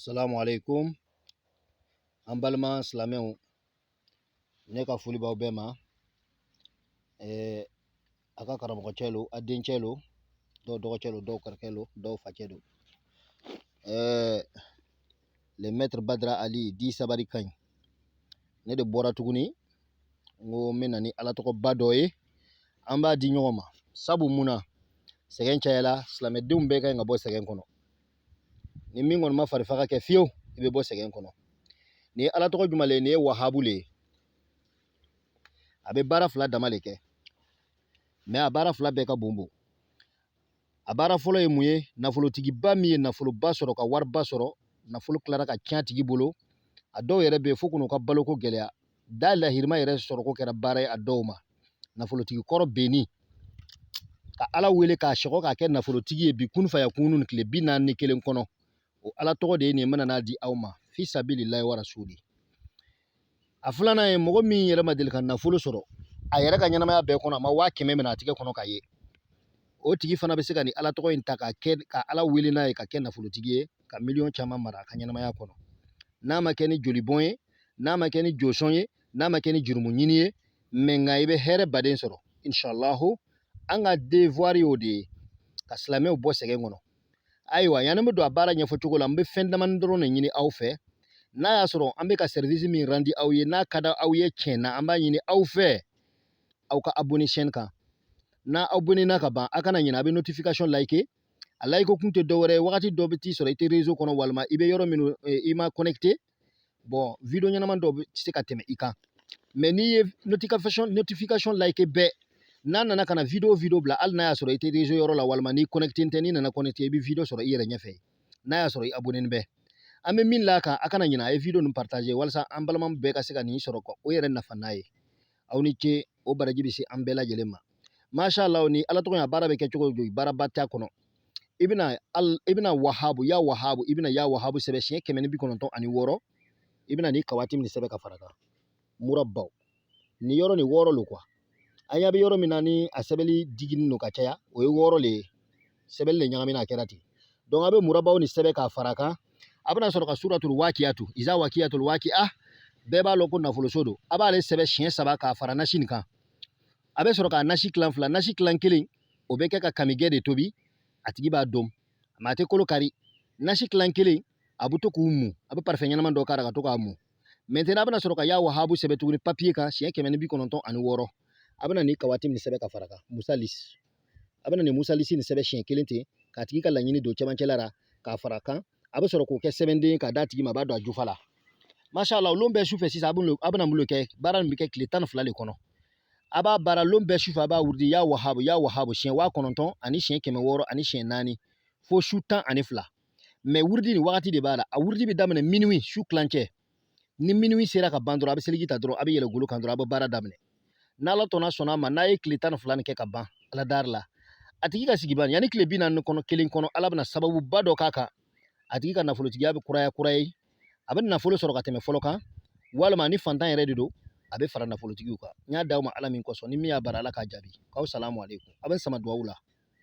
Assalamu alaikum. An balima silamɛw, ne ka foli b'aw bɛɛ ma. A ka karamɔgɔcɛ lo, a dencɛ lo, dɔw dɔgɔcɛ lo, dɔw kɔrɔkɛ lo, dɔw facɛ lo. Le maître Badra Ali di Sabari Kaɲ. Ne de bɔra tuguni n ko n bɛ na ni ala tɔgɔba dɔ ye an b'a di ɲɔgɔn ma. Sabu mun na sɛgɛn cayala silamɛdenw bɛɛ ka ɲi ka bɔ sɛgɛn kɔnɔ. Ni min kɔni ma farifaga kɛ fiyewu i bɛ bɔ sɛgɛn kɔnɔ. Ni ala tɔgɔ jumɛn le ni ye wahabu le ye. A bɛ baara fila dama le kɛ mais a baara fila bɛɛ ka bon bon. A baara fɔlɔ ye mun ye? Nafolotigiba min ye nafoloba sɔrɔ ka wariba sɔrɔ, nafolo tilara ka tiɲɛ a tigi bolo, a dɔw yɛrɛ bɛ yen fo k'u ka baloko gɛlɛya. Da lahirima yɛrɛ sɔrɔko kɛra baara ye a dɔw ma. Nafolotigi kɔrɔ benni ka ala wele k'a sɔgɔ k'a kɛ nafolotigi ye bi kun faya kunu ni tile 41 kɔnɔ. O ala tɔgɔ de ye nin ye, n bɛna n'a di aw ma fi sabilillahi wa rasuli. A filanan ye mɔgɔ min yɛrɛ ma deli ka nafolo sɔrɔ a yɛrɛ ka ɲɛnamaya bɛɛ kɔnɔ a ma 100,000 minɛ a tigɛ kɔnɔ ka ye. O tigi fana bɛ se ka nin ala tɔgɔ in ta ka ala wele n'a ye ka kɛ nafolotigi ye ka miliyɔn caman mara a ka ɲɛnamaya kɔnɔ. N'a ma kɛ ni jolibɔn ye, n'a ma kɛ ni josɔn ye, n'a ma kɛ ni jurumu ɲini ye, mais nka i bɛ hɛrɛ baden sɔrɔ inshallahu. An ka devoir y'o de ye ka silamɛw bɔ sɛgɛn kɔnɔ. Ayiwa yanni n bɛ don a baara ɲɛfɔ cogo la n bɛ fɛn damani dɔrɔn de ɲini aw fɛ. N'a y'a sɔrɔ an bɛ ka service min randi aw ye n'a ka di aw ye tiɲɛna an b'a ɲini aw fɛ aw ka abonner chaîne kan. N'a abonner na ka ban a kana ɲinɛ a bɛ notification liker. A like kun tɛ dɔwɛrɛ ye wagati dɔ bɛ t'i sɔrɔ i tɛ réseau kɔnɔ walima i bɛ yɔrɔ min i ma connecté. Bon video ɲɛnama dɔw bɛ se ka tɛmɛ i kan. Mais n'i ye notification like bɛɛ n'a nana ka na video bila hali n'a y'a sɔrɔ i tɛ réseau yɔrɔ la walima n'i connecté tɛ n'i nana connecté i bɛ video sɔrɔ i yɛrɛ ɲɛfɛ n'a y'a sɔrɔ i abonner bɛɛ. An bɛ min l'a kan a kana ɲinɛ a ye video ninnu partager walasa an balima bɛɛ ka se ka nin sɔrɔ o yɛrɛ nafa n'a ye. Aw ni ce o baraji bɛ se an bɛɛ lajɛlen ma. Masha Allah ni ala tɔgɔ in a baara bɛ kɛ cogo cogo baaraba t'a kɔnɔ. I bɛna wahabu ya wahabu i bɛna ya wahabu sɛbɛn siɲɛ 196 i bɛna ni kawati min sɛbɛn ka fara kan murabaw ni yɔrɔ ni 6 lo quoi. An ɲa bɛ yɔrɔ min na ni a sɛbɛnli diginin don ka caya o ye 6 le ye sɛbɛnli le ɲagamina a kɛra ten. Donc a bɛ murabaw ni sɛbɛn ka fara kan a bɛna sɔrɔ ka suratul wakiyatu iza wakiyatul waki'a bɛɛ b'a lɔn ko nafoloso don a b'ale sɛbɛn siɲɛ 3 k'a fara nasi nin kan. A bɛ sɔrɔ ka nasi kilan fila nasi kilan kelen o bɛ kɛ ka kamigɛ de tobi a tigi b'a dɔn mais a tɛ kolo kari. Nasi kilan kelen a bɛ to k'u mun a bɛ parfum ɲɛnama dɔ k'a la ka to k'a mun. Maintenant a bɛna sɔrɔ ka ya wahabu sɛbɛn tuguni papier kan siɲɛ 196 a bɛna ni kawati min sɛbɛn ka fara kan musalis a bɛna ni musalisi nin sɛbɛn siɲɛ 1 ten k'a tigi ka laɲini don cɛmancɛla la k'a fara kan a bɛ sɔrɔ k'o kɛ sɛbɛnden k'a d'a tigi ma a b'a don a jufa la. Masha Allah lon bɛɛ sufɛ sisan a bɛna mun kɛ baara nin bɛ kɛ tile 12 de kɔnɔ. A b'a baara lon bɛɛ sufɛ a b'a wuridi ya wahabu siɲɛ 9,000 ani siɲɛ 600 ani siɲɛ 4 fo su 12 mais wuridi ni wagati de b'a la a wuridi bɛ daminɛ minuit su kilancɛ ni minuit sera ka ban dɔrɔn a bɛ seliji ta dɔrɔn a bɛ yɛlɛ golo kan dɔrɔn a bɛ baara daminɛ. N'ala sɔnna a ma n'a ye tile 12 nin kɛ ka ban ala dari la a tigi ka sigi ban yanni tile 41 kɔnɔ ala bɛna sababuba dɔ k'a kan a tigi ka nafolotigiya bɛ kura ye a bɛ nafolo sɔrɔ ka tɛmɛ fɔlɔ kan walima ni fantan yɛrɛ de don a bɛ fara nafolotigiw kan. N y'a d'aw ma ala min kosɔn ni min y'a bara ala k'a jaabi k'aw salamu alaikum a bɛ sama duwawu la.